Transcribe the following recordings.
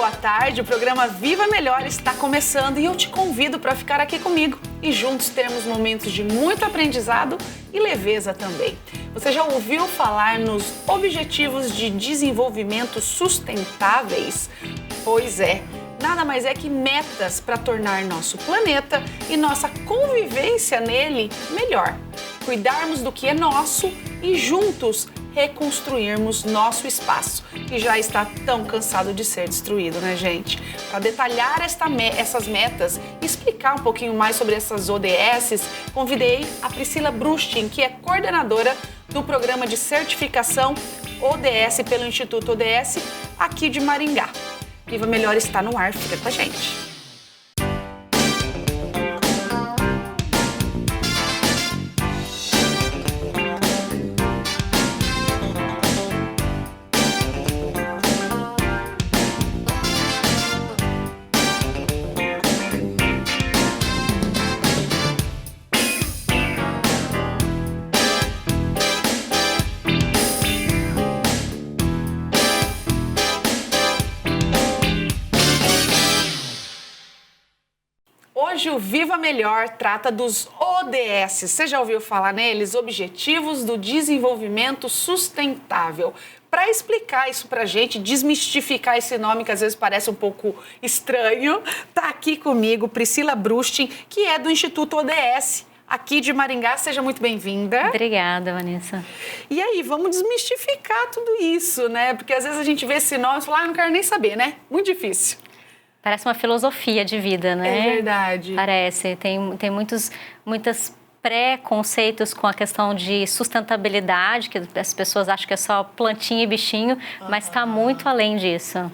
boa tarde. O programa Viva Melhor está começando e eu te convido para ficar aqui comigo e juntos termos momentos de muito aprendizado e leveza também. Você já ouviu falar nos Objetivos de Desenvolvimento Sustentáveis? Pois é, nada mais é que metas para tornar nosso planeta e nossa convivência nele melhor. Cuidarmos do que é nosso e juntos reconstruirmos nosso espaço, que já está tão cansado de ser destruído, né, gente? Para detalhar essas metas e explicar um pouquinho mais sobre essas ODS, convidei a Priscila Brustin, que é coordenadora do programa de certificação ODS pelo Instituto ODS aqui de Maringá. Viva Melhor está no ar, fica com a gente. Hoje o Viva Melhor trata dos ODS. Você já ouviu falar neles? Objetivos do Desenvolvimento Sustentável. Para explicar isso para a gente, desmistificar esse nome que às vezes parece um pouco estranho, tá aqui comigo Priscila Brustin, que é do Instituto ODS, aqui de Maringá. Seja muito bem-vinda. Obrigada, Vanessa. E aí, vamos desmistificar tudo isso, né? Porque às vezes a gente vê esse nome e fala, não quero nem saber, né? Muito difícil. Parece uma filosofia de vida, né? É verdade. Parece. Tem muitos preconceitos com a questão de sustentabilidade, que as pessoas acham que é só plantinha e bichinho, mas está muito além disso.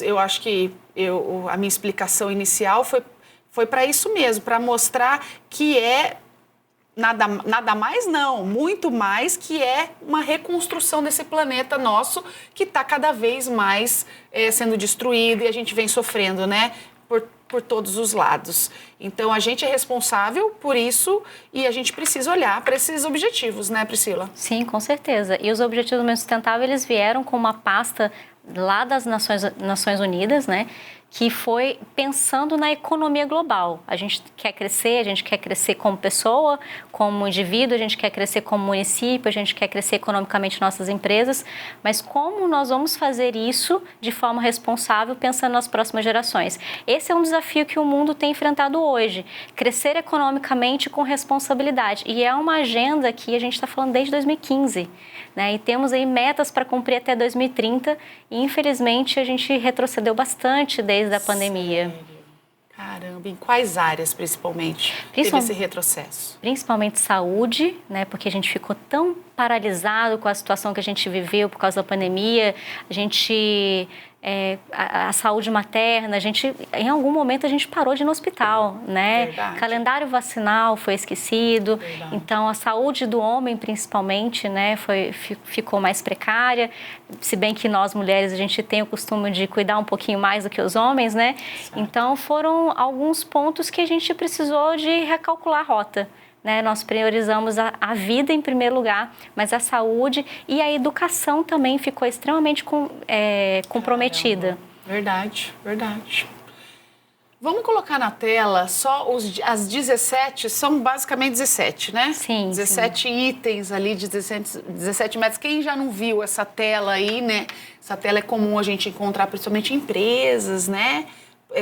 Eu acho que a minha explicação inicial foi para isso mesmo, para mostrar que é nada mais não, muito mais, que é uma reconstrução desse planeta nosso que está cada vez mais sendo destruído e a gente vem sofrendo, né, por todos os lados. Então, a gente é responsável por isso e a gente precisa olhar para esses objetivos, né, Priscila? Sim, com certeza. E os Objetivos Sustentáveis, eles vieram com uma pasta lá das Nações Unidas, né, que foi pensando na economia global. A gente quer crescer como pessoa, como indivíduo, a gente quer crescer como município, a gente quer crescer economicamente nossas empresas, mas como nós vamos fazer isso de forma responsável, pensando nas próximas gerações? Esse é um desafio que o mundo tem enfrentado hoje, crescer economicamente com responsabilidade. E é uma agenda que a gente está falando desde 2015, né? E temos aí metas para cumprir até 2030 e, infelizmente, a gente retrocedeu bastante desde a pandemia. Sério? Caramba, em quais áreas principalmente teve esse retrocesso? Principalmente saúde, né? Porque a gente ficou tão paralisado com a situação que a gente viveu por causa da pandemia. A saúde materna, em algum momento a gente parou de ir no hospital, né? Verdade. Calendário vacinal foi esquecido. Verdade. Então a saúde do homem principalmente, né, ficou mais precária, se bem que nós mulheres a gente tem o costume de cuidar um pouquinho mais do que os homens, né? Certo. Então foram alguns pontos que a gente precisou de recalcular a rota. Né, nós priorizamos a vida em primeiro lugar, mas a saúde e a educação também ficou extremamente comprometida. Verdade, verdade. Vamos colocar na tela só as 17, são basicamente 17, né? Sim. 17 itens ali de 17 metros. Quem já não viu essa tela aí, né? Essa tela é comum a gente encontrar principalmente em empresas, né?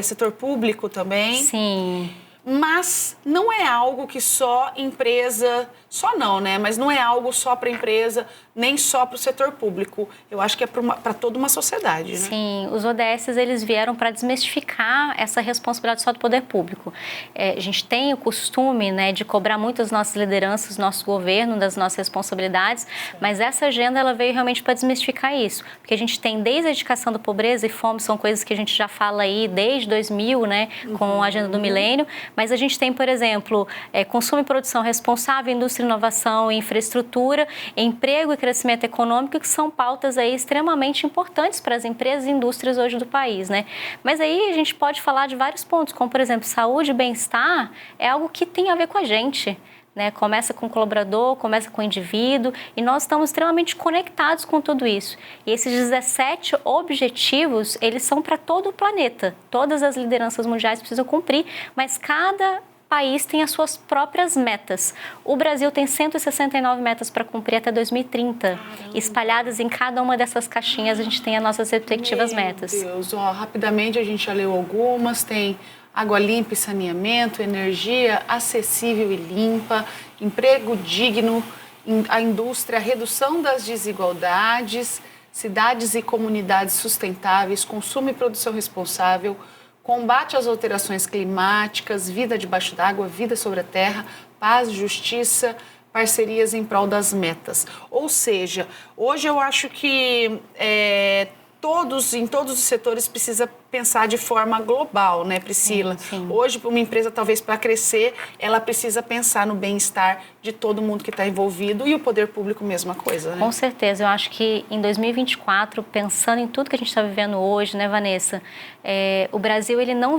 Setor público também. Sim. Mas não é algo que só empresa, só não, né? Mas não é algo só para empresa, nem só para o setor público. Eu acho que é para toda uma sociedade, né? Sim, os ODS eles vieram para desmistificar essa responsabilidade só do poder público. A gente tem o costume, né, de cobrar muito das nossas lideranças, do nosso governo, das nossas responsabilidades, mas essa agenda ela veio realmente para desmistificar isso. Porque a gente tem desde a erradicação da pobreza e fome, são coisas que a gente já fala aí desde 2000, né, com a agenda do milênio, mas a gente tem, por exemplo, consumo e produção responsável, indústria, inovação e infraestrutura, emprego e crescimento econômico, que são pautas aí extremamente importantes para as empresas e indústrias hoje do país, né? Mas aí a gente pode falar de vários pontos, como, por exemplo, saúde e bem-estar é algo que tem a ver com a gente. né? Começa com o colaborador, começa com o indivíduo, e nós estamos extremamente conectados com tudo isso. E esses 17 objetivos, eles são para todo o planeta. Todas as lideranças mundiais precisam cumprir, mas cada país tem as suas próprias metas. O Brasil tem 169 metas para cumprir até 2030. Caramba. Espalhadas em cada uma dessas caixinhas, a gente tem as nossas respectivas metas. Meu Deus, rapidamente a gente já leu algumas, tem água limpa e saneamento, energia acessível e limpa, emprego digno, a indústria, redução das desigualdades, cidades e comunidades sustentáveis, consumo e produção responsável, combate às alterações climáticas, vida debaixo d'água, vida sobre a terra, paz, justiça, parcerias em prol das metas. Ou seja, hoje eu acho que em todos os setores precisa pensar de forma global, né, Priscila? Sim. Hoje, uma empresa, talvez para crescer, ela precisa pensar no bem-estar de todo mundo que está envolvido e o poder público, mesma coisa, né? Com certeza. Eu acho que em 2024, pensando em tudo que a gente está vivendo hoje, né, Vanessa, o Brasil, ele não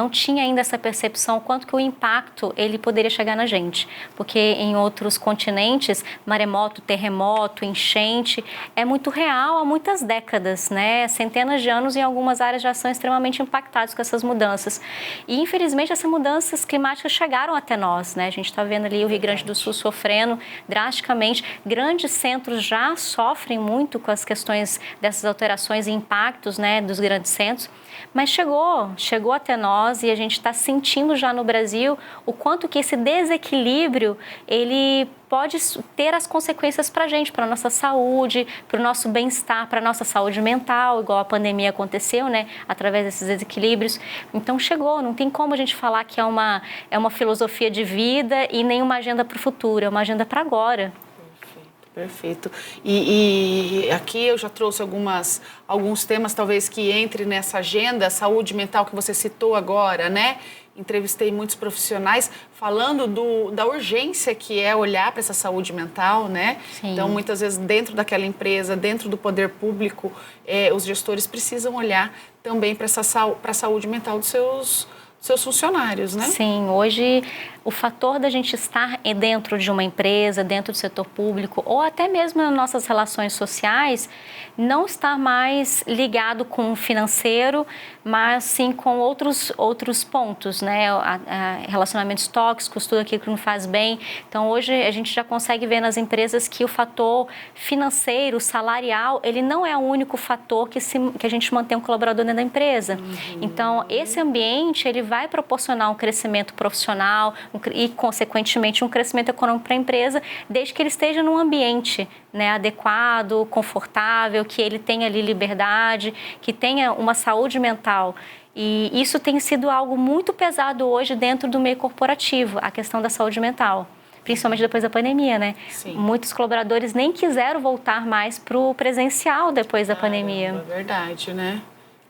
tinha ainda essa percepção quanto que o impacto ele poderia chegar na gente. Porque em outros continentes, maremoto, terremoto, enchente, é muito real há muitas décadas, né? Centenas de anos em algumas áreas já são extremamente impactados com essas mudanças. E, infelizmente, essas mudanças climáticas chegaram até nós, né? A gente está vendo ali o Rio Grande do Sul sofrendo drasticamente. Grandes centros já sofrem muito com as questões dessas alterações e impactos, né, dos grandes centros. Mas chegou até nós e a gente está sentindo já no Brasil o quanto que esse desequilíbrio, ele pode ter as consequências para a gente, para a nossa saúde, para o nosso bem-estar, para a nossa saúde mental, igual a pandemia aconteceu, né, através desses desequilíbrios. Então chegou, não tem como a gente falar que é uma filosofia de vida e nem uma agenda para o futuro, é uma agenda para agora. Perfeito. E aqui eu já trouxe alguns temas, talvez, que entre nessa agenda, saúde mental que você citou agora, né? Entrevistei muitos profissionais falando da urgência que é olhar para essa saúde mental, né? Sim. Então, muitas vezes, dentro daquela empresa, dentro do poder público, os gestores precisam olhar também para a saúde mental dos seus funcionários, né? Sim, hoje o fator da gente estar dentro de uma empresa, dentro do setor público ou até mesmo nas nossas relações sociais, não está mais ligado com o financeiro, mas sim com outros pontos, né? Relacionamentos tóxicos, tudo aquilo que não faz bem. Então, hoje a gente já consegue ver nas empresas que o fator financeiro, salarial, ele não é o único fator que a gente mantém um colaborador dentro da empresa. Uhum. Então, esse ambiente, ele vai proporcionar um crescimento profissional e, consequentemente, um crescimento econômico para a empresa, desde que ele esteja num ambiente, né, adequado, confortável, que ele tenha ali liberdade, que tenha uma saúde mental. E isso tem sido algo muito pesado hoje dentro do meio corporativo, a questão da saúde mental. Principalmente depois da pandemia, né? Sim. Muitos colaboradores nem quiseram voltar mais para o presencial depois da pandemia. É verdade, né?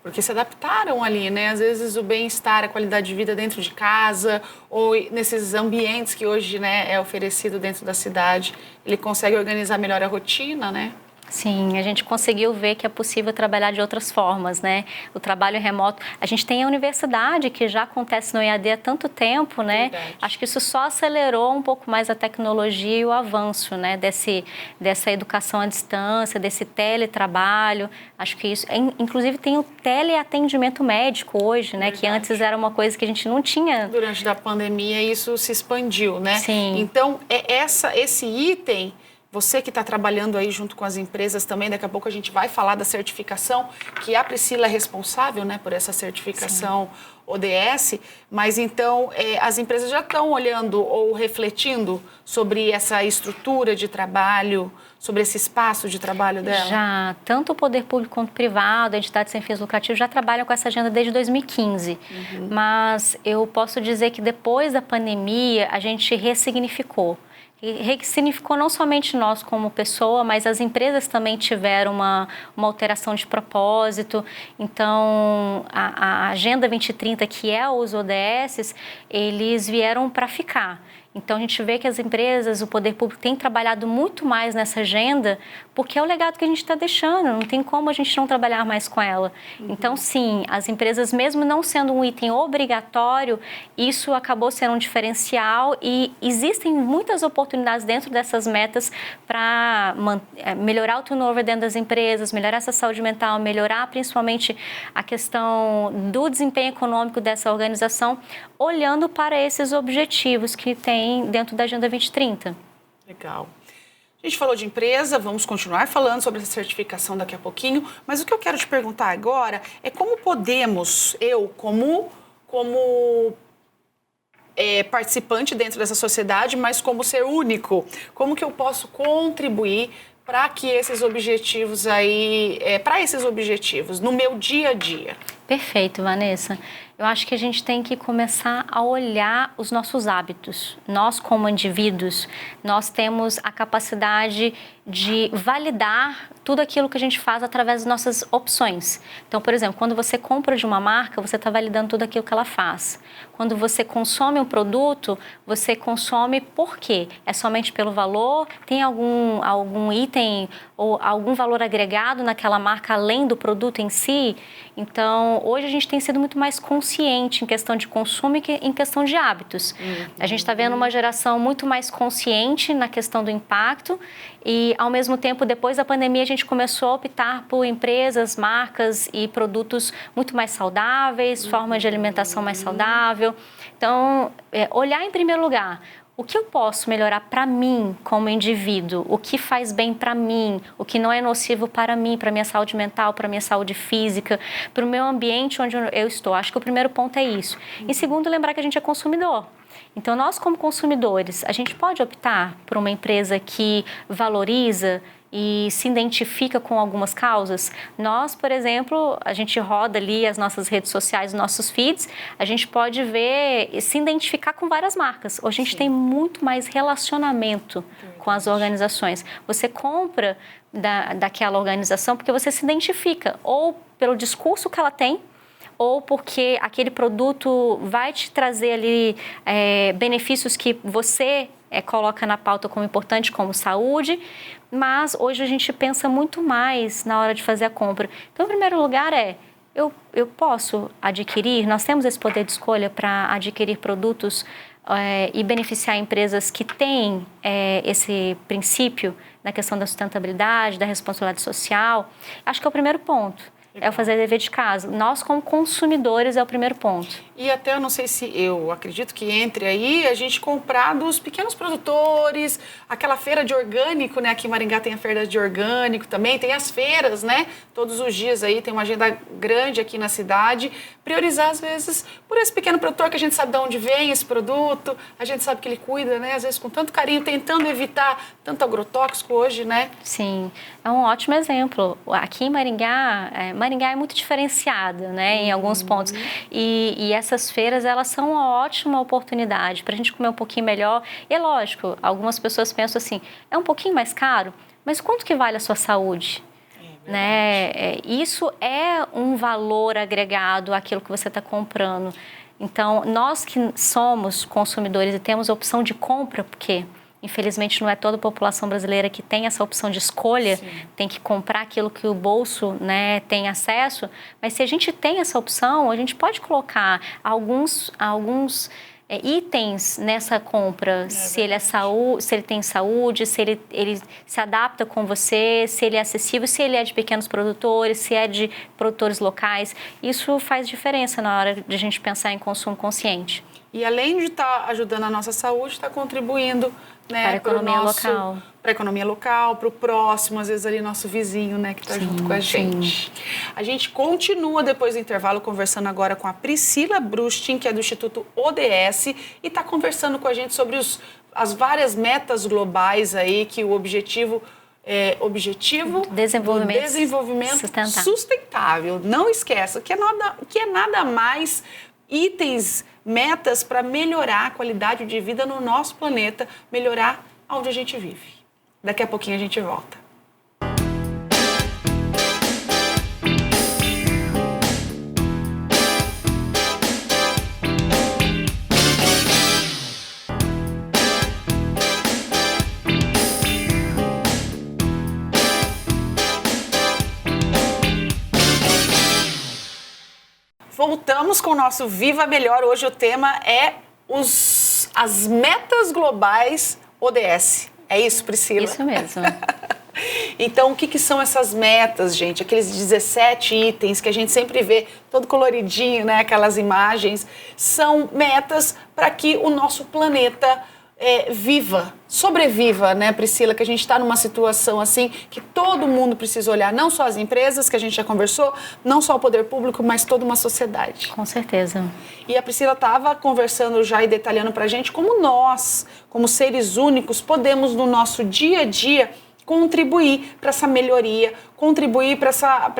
Porque se adaptaram ali, né? Às vezes o bem-estar, a qualidade de vida dentro de casa ou nesses ambientes que hoje, né, é oferecido dentro da cidade, ele consegue organizar melhor a rotina, né? Sim, a gente conseguiu ver que é possível trabalhar de outras formas, né? O trabalho remoto. A gente tem a universidade, que já acontece no EAD há tanto tempo, né? Verdade. Acho que isso só acelerou um pouco mais a tecnologia e o avanço, né? Dessa educação à distância, desse teletrabalho. Acho que isso... Inclusive, tem o teleatendimento médico hoje, né? Verdade. Que antes era uma coisa que a gente não tinha. Durante a pandemia, isso se expandiu, né? Sim. Então, esse item... Você que está trabalhando aí junto com as empresas também, daqui a pouco a gente vai falar da certificação, que a Priscila é responsável, né, por essa certificação. Sim. ODS, mas então as empresas já estão olhando ou refletindo sobre essa estrutura de trabalho, sobre esse espaço de trabalho dela? Já, tanto o poder público quanto o privado, entidades sem fins lucrativos já trabalham com essa agenda desde 2015. Uhum. Mas eu posso dizer que depois da pandemia a gente ressignificou. E ressignificou não somente nós como pessoa, mas as empresas também tiveram uma alteração de propósito. Então, a Agenda 2030, que é os ODS, eles vieram para ficar. Então, a gente vê que as empresas, o poder público tem trabalhado muito mais nessa agenda, porque é o legado que a gente está deixando, não tem como a gente não trabalhar mais com ela. Então, sim, as empresas, mesmo não sendo um item obrigatório, isso acabou sendo um diferencial e existem muitas oportunidades dentro dessas metas para melhorar o turnover dentro das empresas, melhorar essa saúde mental, melhorar principalmente a questão do desempenho econômico dessa organização, olhando para esses objetivos que tem dentro da Agenda 2030. Legal. A gente falou de empresa, vamos continuar falando sobre essa certificação daqui a pouquinho, mas o que eu quero te perguntar agora é como podemos, como participante dentro dessa sociedade, mas como ser único, como que eu posso contribuir para que esses objetivos para esses objetivos no meu dia a dia? Perfeito, Vanessa. Eu acho que a gente tem que começar a olhar os nossos hábitos. Nós, como indivíduos, nós temos a capacidade de validar tudo aquilo que a gente faz através das nossas opções. Então, por exemplo, quando você compra de uma marca, você está validando tudo aquilo que ela faz. Quando você consome um produto, você consome por quê? É somente pelo valor? Tem algum item ou algum valor agregado naquela marca além do produto em si? Então, hoje a gente tem sido muito mais consciente em questão de consumo e em questão de hábitos. A gente está vendo uma geração muito mais consciente na questão do impacto e, ao mesmo tempo, depois da pandemia, a gente começou a optar por empresas, marcas e produtos muito mais saudáveis, formas de alimentação mais saudável. Então, olhar em primeiro lugar. O que eu posso melhorar para mim como indivíduo? O que faz bem para mim? O que não é nocivo para mim, para minha saúde mental, para minha saúde física, para o meu ambiente onde eu estou? Acho que o primeiro ponto é isso. E segundo, lembrar que a gente é consumidor. Então, nós como consumidores, a gente pode optar por uma empresa que valoriza e se identifica com algumas causas. Nós, por exemplo, a gente roda ali as nossas redes sociais, nossos feeds, a gente pode ver e se identificar com várias marcas. Hoje a gente tem muito mais relacionamento com as organizações. Você compra daquela organização porque você se identifica ou pelo discurso que ela tem, ou porque aquele produto vai te trazer ali benefícios que você coloca na pauta como importante, como saúde, mas hoje a gente pensa muito mais na hora de fazer a compra. Então, em primeiro lugar eu posso adquirir, nós temos esse poder de escolha para adquirir produtos e beneficiar empresas que têm esse princípio na questão da sustentabilidade, da responsabilidade social. Acho que é o primeiro ponto. É o fazer dever de casa. Nós, como consumidores, é o primeiro ponto. E até eu não sei se eu acredito que entre aí a gente comprar dos pequenos produtores, aquela feira de orgânico, né? Aqui em Maringá tem a feira de orgânico também, tem as feiras, né? Todos os dias aí tem uma agenda grande aqui na cidade. Priorizar, às vezes, por esse pequeno produtor que a gente sabe de onde vem esse produto, a gente sabe que ele cuida, né? Às vezes com tanto carinho, tentando evitar tanto agrotóxico hoje, né? Sim, é um ótimo exemplo. Aqui em Maringá, Maringá é muito diferenciada, né, em alguns pontos. E essas feiras, elas são uma ótima oportunidade para a gente comer um pouquinho melhor. E é lógico, algumas pessoas pensam assim, é um pouquinho mais caro, mas quanto que vale a sua saúde? Né? Isso é um valor agregado àquilo que você está comprando. Então, nós que somos consumidores e temos a opção de compra, porque infelizmente não é toda a população brasileira que tem essa opção de escolha, sim, tem que comprar aquilo que o bolso, né, tem acesso, mas se a gente tem essa opção, a gente pode colocar alguns itens nessa compra, se ele se ele tem saúde, se ele se adapta com você, se ele é acessível, se ele é de pequenos produtores, se é de produtores locais. Isso faz diferença na hora de a gente pensar em consumo consciente. E além de estar ajudando a nossa saúde, está contribuindo, né, para a economia local. Para a economia local, para o próximo, às vezes ali nosso vizinho, né, que está junto com a gente. Sim. A gente continua depois do intervalo conversando agora com a Priscila Brustin, que é do Instituto ODS, e está conversando com a gente sobre as várias metas globais aí, que o objetivo desenvolvimento sustentável. Não esqueça que é nada mais itens, metas para melhorar a qualidade de vida no nosso planeta, melhorar onde a gente vive. Daqui a pouquinho a gente volta. Voltamos com o nosso Viva Melhor. Hoje o tema é as metas globais ODS. É isso, Priscila? Isso mesmo. Então, o que são essas metas, gente? Aqueles 17 itens que a gente sempre vê, todo coloridinho, né? Aquelas imagens. São metas para que o nosso planeta sobreviva, né, Priscila? Que a gente está numa situação assim que todo mundo precisa olhar, não só as empresas, que a gente já conversou, não só o poder público, mas toda uma sociedade. Com certeza. E a Priscila estava conversando já e detalhando para a gente como nós, como seres únicos, podemos no nosso dia a dia contribuir para essa melhoria, contribuir para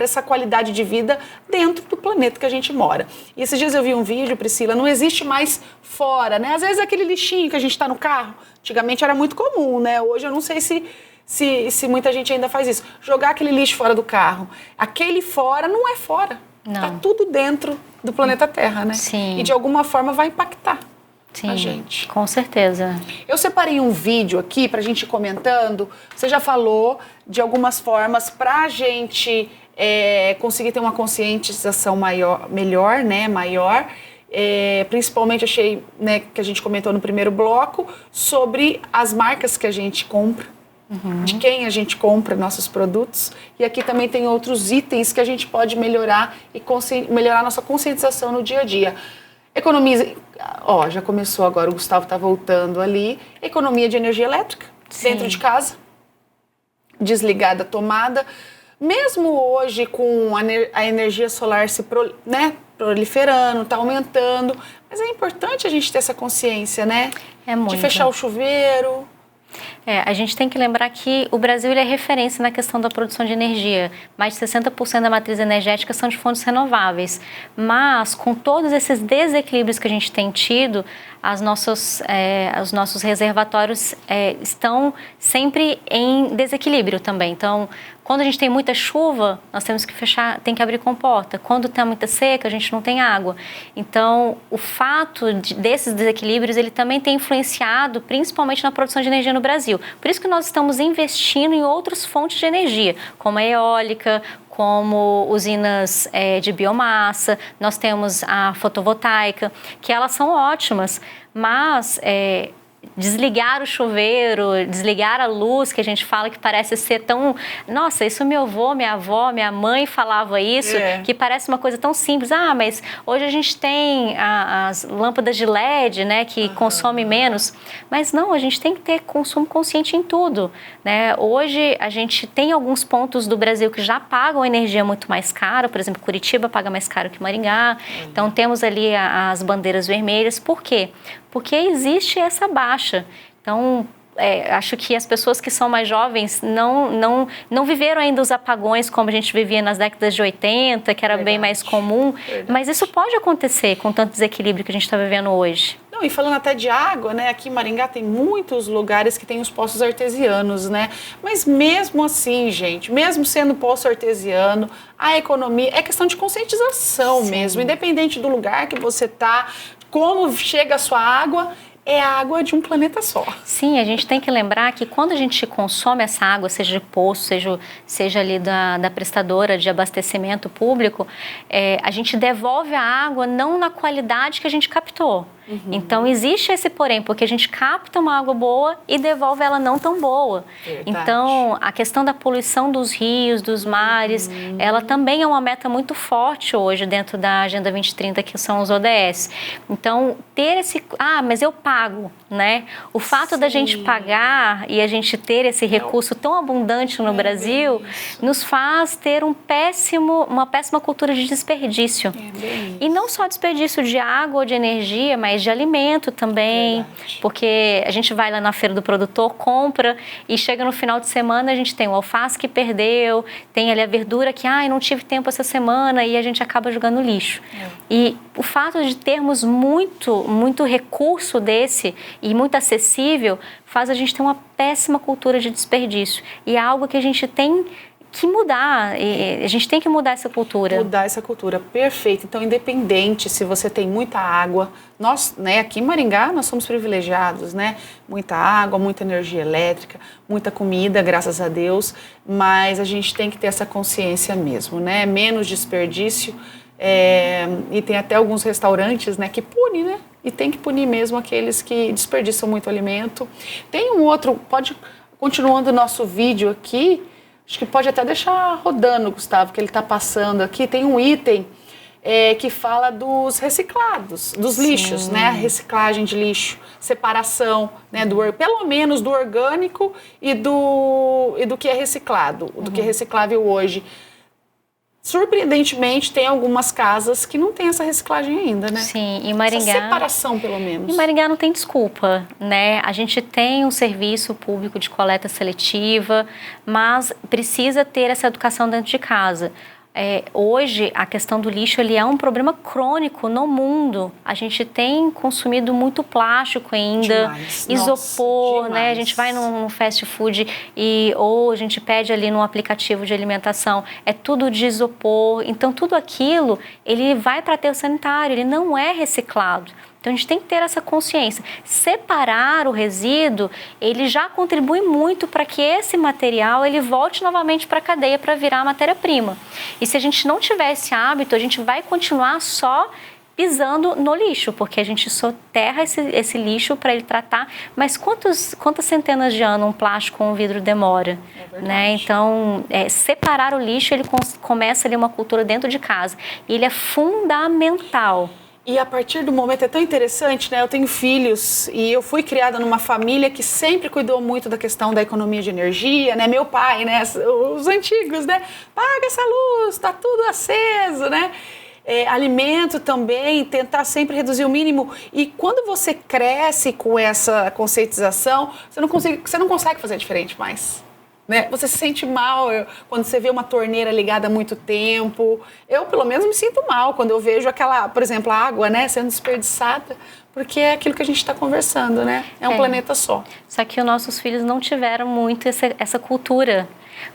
essa qualidade de vida dentro do planeta que a gente mora. E esses dias eu vi um vídeo, Priscila, não existe mais fora, né? Às vezes aquele lixinho que a gente está no carro, antigamente era muito comum, né? Hoje eu não sei se muita gente ainda faz isso. Jogar aquele lixo fora do carro. Aquele fora não é fora. Está tudo dentro do planeta Terra, né? Sim. E de alguma forma vai impactar. Sim, a gente. Com certeza. Eu separei um vídeo aqui para a gente ir comentando. Você já falou de algumas formas para a gente conseguir ter uma conscientização melhor, né? Maior. Principalmente achei, né, que a gente comentou no primeiro bloco sobre as marcas que a gente compra, de quem a gente compra nossos produtos. E aqui também tem outros itens que a gente pode melhorar e melhorar a nossa conscientização no dia a dia. Economia, já começou agora, o Gustavo está voltando ali. Economia de energia elétrica, dentro de casa, desligada a tomada. Mesmo hoje com a energia solar proliferando, está aumentando, mas é importante a gente ter essa consciência, né? É muito. De fechar o chuveiro. A gente tem que lembrar que o Brasil ele é referência na questão da produção de energia. Mais de 60% da matriz energética são de fontes renováveis. Mas, com todos esses desequilíbrios que a gente tem tido, os nossos reservatórios estão sempre em desequilíbrio também. Então, quando a gente tem muita chuva, nós temos que fechar, tem que abrir comporta. Quando tem muita seca, a gente não tem água. Então, o fato desses desequilíbrios, ele também tem influenciado, principalmente na produção de energia no Brasil. Por isso que nós estamos investindo em outras fontes de energia, como a eólica, como usinas de biomassa, nós temos a fotovoltaica, que elas são ótimas, mas desligar o chuveiro, desligar a luz, que a gente fala que parece ser tão... Nossa, isso meu avô, minha avó, minha mãe falava isso, que parece uma coisa tão simples. Mas hoje a gente tem as lâmpadas de LED, né, que consomem menos. Mas não, a gente tem que ter consumo consciente em tudo, né? Hoje a gente tem alguns pontos do Brasil que já pagam energia muito mais cara. Por exemplo, Curitiba paga mais caro que Maringá. Então temos ali as bandeiras vermelhas. Por quê? Porque existe essa baixa. Então, acho que as pessoas que são mais jovens não viveram ainda os apagões como a gente vivia nas décadas de 80, que era bem mais comum. Mas isso pode acontecer com tanto desequilíbrio que a gente está vivendo hoje. Não, e falando até de água, né? Aqui em Maringá tem muitos lugares que tem os poços artesianos, né? Mas mesmo assim, gente, mesmo sendo poço artesiano, a economia é questão de conscientização mesmo, independente do lugar que você está. Como chega a sua água, é a água de um planeta só. Sim, a gente tem que lembrar que quando a gente consome essa água, seja de poço, seja ali da prestadora de abastecimento público, a gente devolve a água não na qualidade que a gente captou. Então, existe esse porém, porque a gente capta uma água boa e devolve ela não tão boa. Então, a questão da poluição dos rios, dos mares, ela também é uma meta muito forte hoje dentro da Agenda 2030, que são os ODS. Então, ter esse... mas eu pago, né? O fato da gente pagar e a gente ter esse recurso tão abundante no Brasil nos faz ter uma péssima cultura de desperdício. E não só desperdício de água ou de energia, mas de alimento também, porque a gente vai lá na feira do produtor, compra e chega no final de semana, a gente tem o alface que perdeu, tem ali a verdura que, não tive tempo essa semana, e a gente acaba jogando lixo. E o fato de termos muito recurso desse e muito acessível faz a gente ter uma péssima cultura de desperdício. E é algo que a gente tem que mudar, a gente tem que mudar essa cultura. Mudar essa cultura, perfeito. Então, independente se você tem muita água, nós, né, aqui em Maringá, nós somos privilegiados, né? Muita água, muita energia elétrica, muita comida, graças a Deus, mas a gente tem que ter essa consciência mesmo, né? Menos desperdício, E tem até alguns restaurantes, né, que punem, né? E tem que punir mesmo aqueles que desperdiçam muito alimento. Tem um outro, continuando o nosso vídeo aqui, acho que pode até deixar rodando, Gustavo, que ele está passando aqui. Tem um item que fala dos reciclados, dos lixos, né? A reciclagem de lixo, separação, né? Pelo menos do orgânico e do que é reciclado, do que é reciclável hoje. Surpreendentemente, tem algumas casas que não tem essa reciclagem ainda, né? Sim, em Maringá... Essa separação, pelo menos. Em Maringá não tem desculpa, né? A gente tem um serviço público de coleta seletiva, mas precisa ter essa educação dentro de casa. Hoje, a questão do lixo ele é um problema crônico no mundo. A gente tem consumido muito plástico ainda, demais. isopor, Nossa, né? A gente vai num fast food ou a gente pede ali num aplicativo de alimentação, é tudo de isopor. Então, tudo aquilo, ele vai para aterro sanitário, ele não é reciclado. Então, a gente tem que ter essa consciência. Separar o resíduo, ele já contribui muito para que esse material ele volte novamente para a cadeia para virar matéria-prima. E se a gente não tiver esse hábito, a gente vai continuar só pisando no lixo, porque a gente soterra esse lixo para ele tratar. Mas quantas centenas de anos um plástico ou um vidro demora? Né? Então, separar o lixo, ele começa ali uma cultura dentro de casa. E ele é fundamental. E a partir do momento, é tão interessante, né? Eu tenho filhos e eu fui criada numa família que sempre cuidou muito da questão da economia de energia, né? Meu pai, né? Os antigos, né? Paga essa luz, tá tudo aceso, né? Alimento também, tentar sempre reduzir o mínimo. E quando você cresce com essa conscientização, você não consegue fazer diferente mais. Né? Você se sente mal quando você vê uma torneira ligada há muito tempo. Eu, pelo menos, me sinto mal quando eu vejo aquela, por exemplo, a água, né, sendo desperdiçada, porque é aquilo que a gente está conversando, né? É um planeta só. Só que os nossos filhos não tiveram muito essa cultura,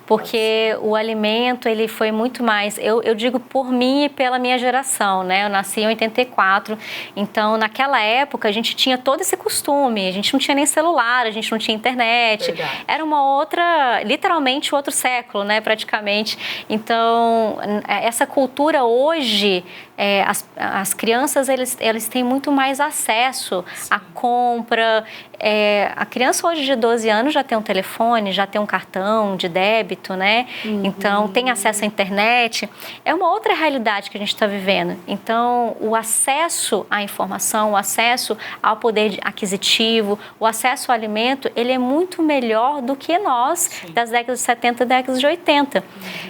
porque o alimento, ele foi muito mais... Eu digo por mim e pela minha geração, né? Eu nasci em 84, então naquela época a gente tinha todo esse costume, a gente não tinha nem celular, a gente não tinha internet. Verdade. Era uma outra, literalmente outro século, né? Praticamente. Então, essa cultura hoje... as crianças, eles têm muito mais acesso à compra. A criança hoje de 12 anos já tem um telefone, já tem um cartão de débito, né? Então, tem acesso à internet. É uma outra realidade que a gente está vivendo. Então, o acesso à informação, o acesso ao poder aquisitivo, o acesso ao alimento, ele é muito melhor do que nós das décadas de 70 e décadas de 80.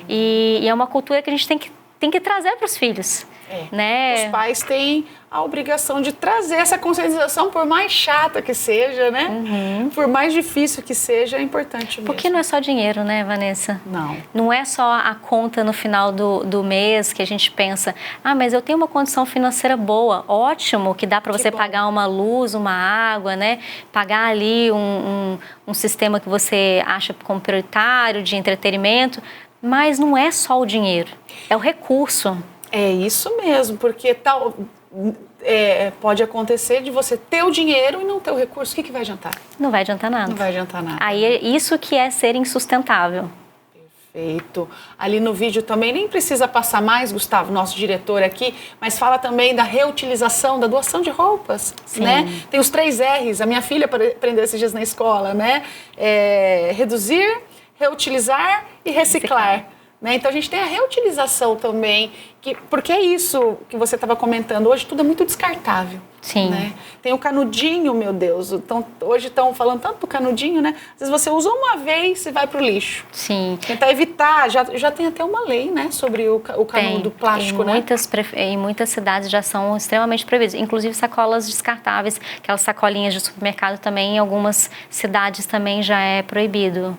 E é uma cultura que a gente tem que trazer para os filhos. Né? Os pais têm a obrigação de trazer essa conscientização, por mais chata que seja, né? Por mais difícil que seja, é importante mesmo. Porque não é só dinheiro, né, Vanessa? Não. Não é só a conta no final do mês que a gente pensa, mas eu tenho uma condição financeira boa, ótimo, que dá para você pagar uma luz, uma água, né? Pagar ali um sistema que você acha como prioritário, de entretenimento, mas não é só o dinheiro, é o recurso. É isso mesmo, porque pode acontecer de você ter o dinheiro e não ter o recurso. O que vai adiantar? Não vai adiantar nada. Não vai adiantar nada. Aí é isso que é ser insustentável. Perfeito. Ali no vídeo também nem precisa passar mais, Gustavo, nosso diretor aqui, mas fala também da reutilização, da doação de roupas, né? Tem os 3 R's, a minha filha aprendeu esses dias na escola, né? Reduzir, reutilizar e reciclar. Né? Então, a gente tem a reutilização também, porque é isso que você estava comentando. Hoje, tudo é muito descartável. Sim. Né? Tem o canudinho, meu Deus. Então, hoje estão falando tanto do canudinho, né? Às vezes você usa uma vez e vai para o lixo. Sim. Tentar evitar. Já tem até uma lei, né? Sobre o canudo plástico, né? Em muitas cidades já são extremamente proibidos. Inclusive sacolas descartáveis, aquelas sacolinhas de supermercado também, em algumas cidades também já é proibido.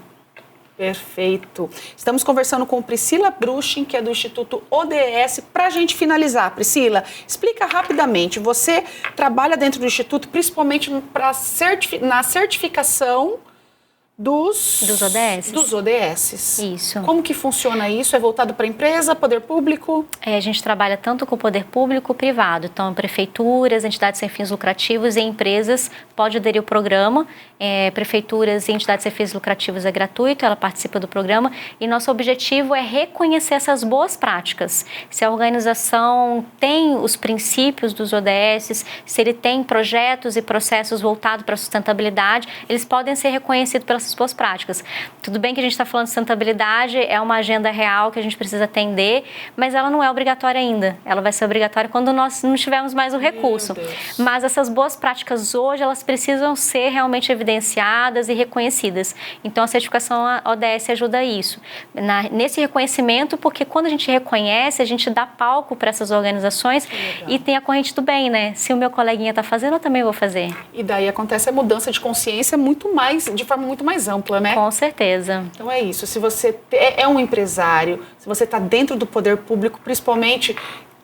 Perfeito. Estamos conversando com Priscila Bruchin, que é do Instituto ODS. Para a gente finalizar, Priscila, explica rapidamente. Você trabalha dentro do Instituto principalmente na certificação Dos ODS? Dos ODS. Isso. Como que funciona isso? É voltado para a empresa, poder público? A gente trabalha tanto com o poder público e privado. Então, prefeituras, entidades sem fins lucrativos e empresas podem aderir ao programa. Prefeituras e entidades sem fins lucrativos é gratuito, ela participa do programa. E nosso objetivo é reconhecer essas boas práticas. Se a organização tem os princípios dos ODS, se ele tem projetos e processos voltados para a sustentabilidade, eles podem ser reconhecidos pelas boas práticas. Tudo bem que a gente está falando de sustentabilidade, é uma agenda real que a gente precisa atender, mas ela não é obrigatória ainda. Ela vai ser obrigatória quando nós não tivermos mais o recurso. Mas essas boas práticas hoje, elas precisam ser realmente evidenciadas e reconhecidas. Então, a certificação ODS ajuda isso. Nesse reconhecimento, porque quando a gente reconhece, a gente dá palco para essas organizações e tem a corrente do bem, né? Se o meu coleguinha está fazendo, eu também vou fazer. E daí acontece a mudança de consciência de forma muito mais ampla, né? Com certeza. Então é isso, se você é um empresário, se você está dentro do poder público, principalmente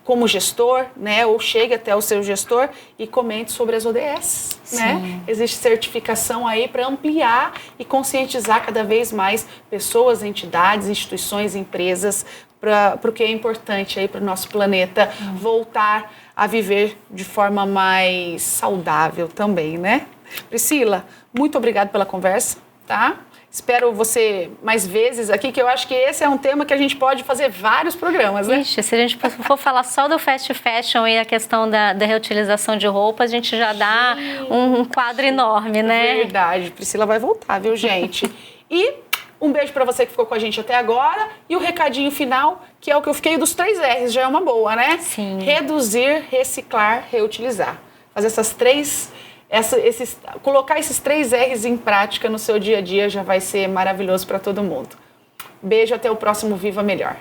como gestor, né, ou chegue até o seu gestor e comente sobre as ODS, né? Existe certificação aí para ampliar e conscientizar cada vez mais pessoas, entidades, instituições, empresas para o que é importante aí para o nosso planeta voltar a viver de forma mais saudável também, né? Priscila, muito obrigada pela conversa, tá? Espero você mais vezes aqui, que eu acho que esse é um tema que a gente pode fazer vários programas, né? Ixi, se a gente for falar só do fast fashion e a questão da reutilização de roupas, a gente já dá um quadro enorme, né? Verdade. Priscila vai voltar, viu, gente? E um beijo para você que ficou com a gente até agora. E o recadinho final, que é o que eu fiquei dos 3 R's, já é uma boa, né? Sim. Reduzir, reciclar, reutilizar. Fazer colocar esses 3 R's em prática no seu dia a dia já vai ser maravilhoso para todo mundo. Beijo, até o próximo Viva Melhor.